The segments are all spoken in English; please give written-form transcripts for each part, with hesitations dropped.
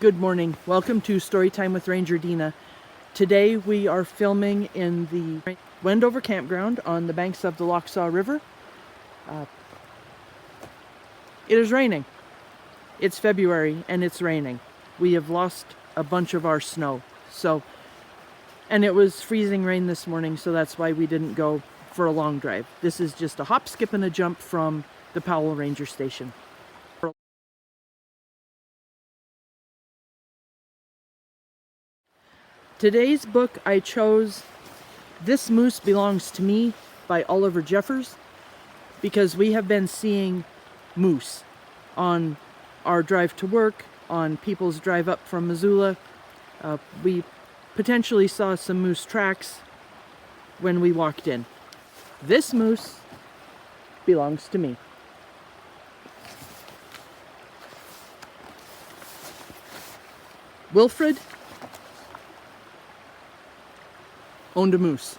Good morning. Welcome to Storytime with Ranger Dena. Today we are filming in the Wendover Campground on the banks of the Lochsa River. It is raining. It's February and it's raining. We have lost a bunch of our snow. And it was freezing rain this morning, so that's why we didn't go for a long drive. This is just a hop, skip, and a jump from the Powell Ranger Station. Today's book I chose This Moose Belongs to Me by Oliver Jeffers, because we have been seeing moose on our drive to work, on people's drive up from Missoula. We potentially saw some moose tracks when we walked in. This moose belongs to me. Wilfred owned a moose.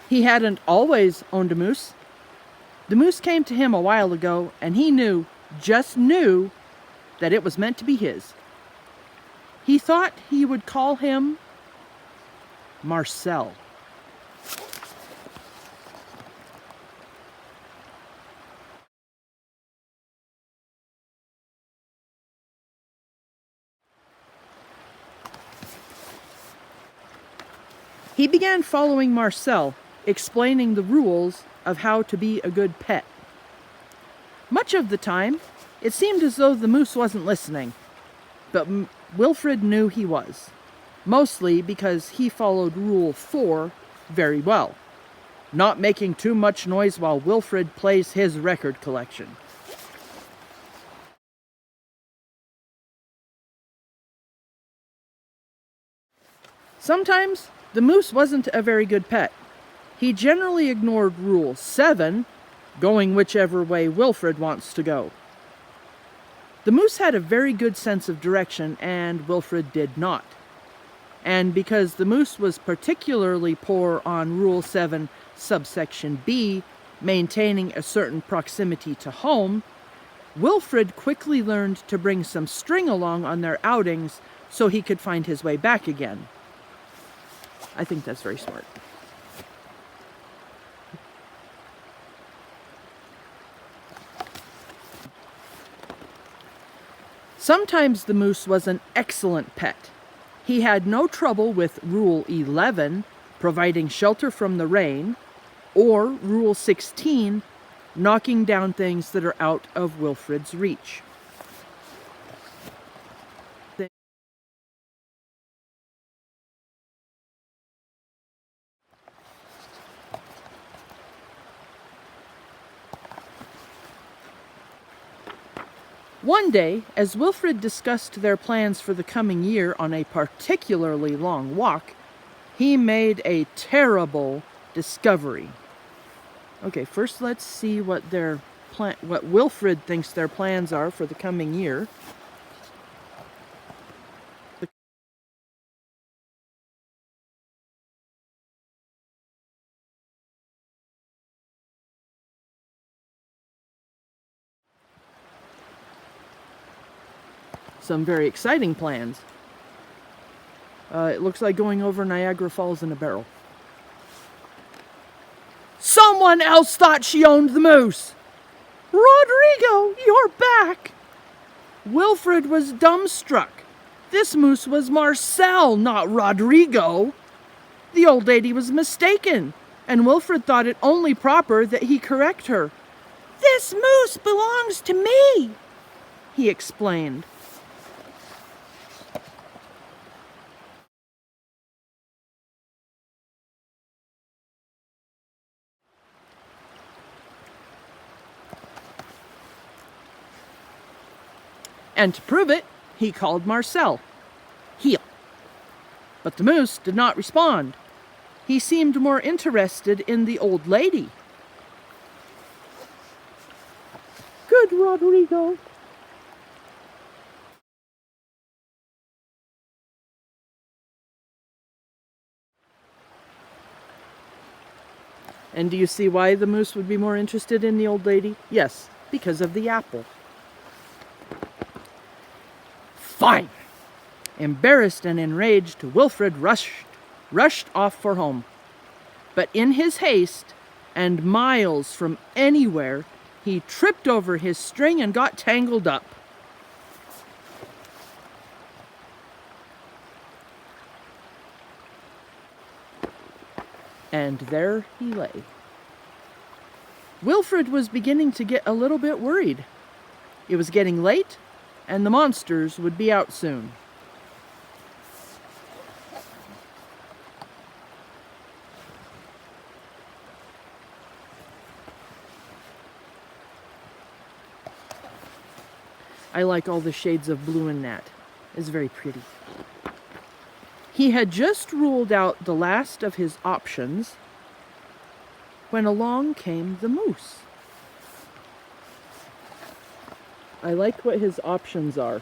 He hadn't always owned a moose. The moose came to him a while ago, and he just knew, that it was meant to be his. He thought he would call him Marcel. He began following Marcel, explaining the rules of how to be a good pet. Much of the time, it seemed as though the moose wasn't listening, but Wilfred knew he was, mostly because he followed Rule 4 very well, not making too much noise while Wilfred plays his record collection. Sometimes, the moose wasn't a very good pet. He generally ignored Rule 7, going whichever way Wilfred wants to go. The moose had a very good sense of direction, and Wilfred did not. And because the moose was particularly poor on Rule 7, subsection B, maintaining a certain proximity to home, Wilfred quickly learned to bring some string along on their outings so he could find his way back again. I think that's very smart. Sometimes the moose was an excellent pet. He had no trouble with Rule 11, providing shelter from the rain, or Rule 16, knocking down things that are out of Wilfred's reach. One day, as Wilfred discussed their plans for the coming year on a particularly long walk, he made a terrible discovery. Okay, first let's see what Wilfred thinks their plans are for the coming year. Some very exciting plans. It looks like going over Niagara Falls in a barrel. Someone else thought she owned the moose! Rodrigo, you're back! Wilfred was dumbstruck. This moose was Marcel, not Rodrigo. The old lady was mistaken, and Wilfred thought it only proper that he correct her. This moose belongs to me, he explained. And to prove it, he called Marcel, heel. But the moose did not respond. He seemed more interested in the old lady. Good, Rodrigo. And do you see why the moose would be more interested in the old lady? Yes, because of the apple. Fine! Embarrassed and enraged, Wilfred rushed off for home. But in his haste, and miles from anywhere, he tripped over his string and got tangled up. And there he lay. Wilfred was beginning to get a little bit worried. It was getting late, and the monsters would be out soon. I like all the shades of blue in that. It's very pretty. He had just ruled out the last of his options when along came the moose. I like what his options are.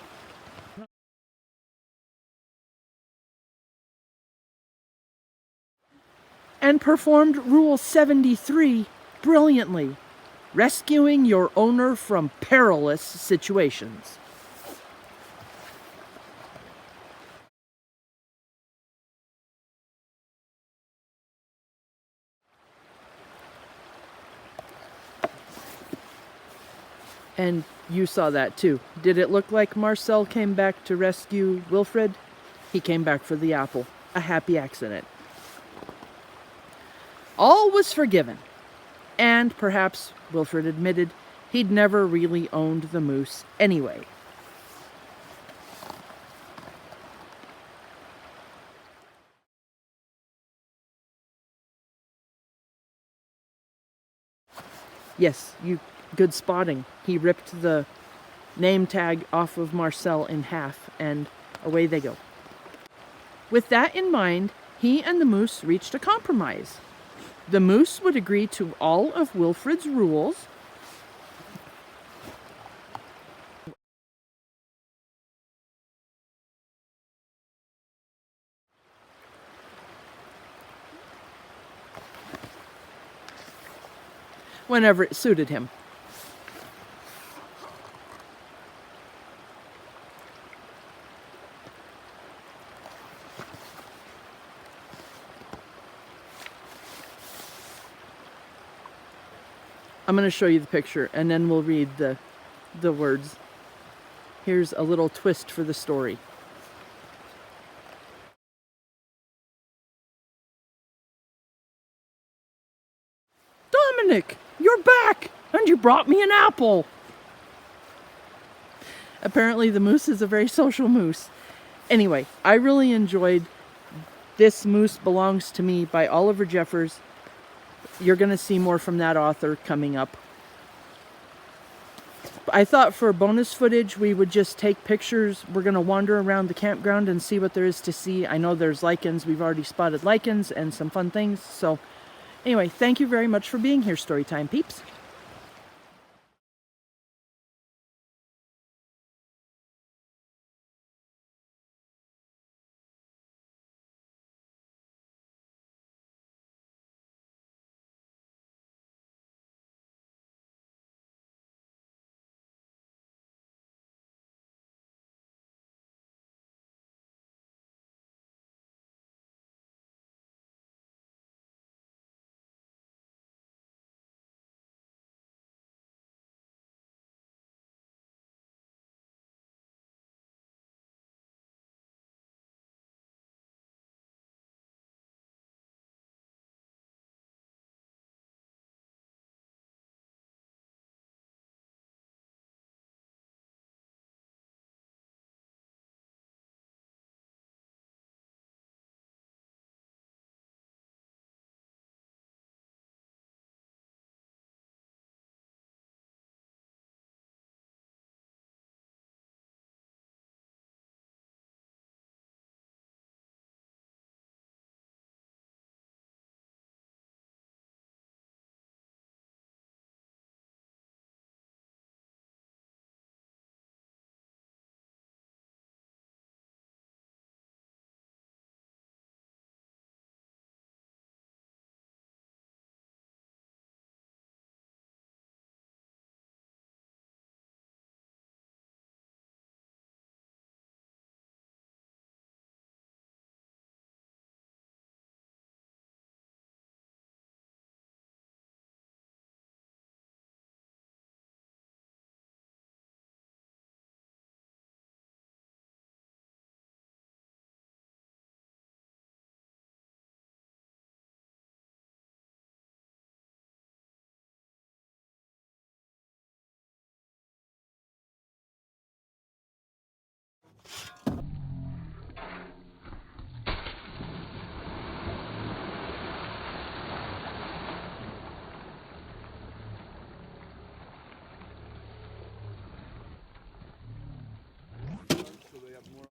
And performed Rule 73 brilliantly, rescuing your owner from perilous situations. And you saw that too. Did it look like Marcel came back to rescue Wilfred? He came back for the apple. A happy accident. All was forgiven. And perhaps Wilfred admitted he'd never really owned the moose anyway. Yes, good spotting. He ripped the name tag off of Marcel in half, and away they go. With that in mind, he and the moose reached a compromise. The moose would agree to all of Wilfred's rules, whenever it suited him. I'm going to show you the picture, and then we'll read the words. Here's a little twist for the story. Dominic, you're back, and you brought me an apple. Apparently the moose is a very social moose. Anyway, I really enjoyed This Moose Belongs to Me by Oliver Jeffers. You're going to see more from that author coming up. I thought for bonus footage we would just take pictures. We're going to wander around the campground and see what there is to see. I know there's lichens. We've already spotted lichens and some fun things. So anyway, thank you very much for being here, Storytime peeps.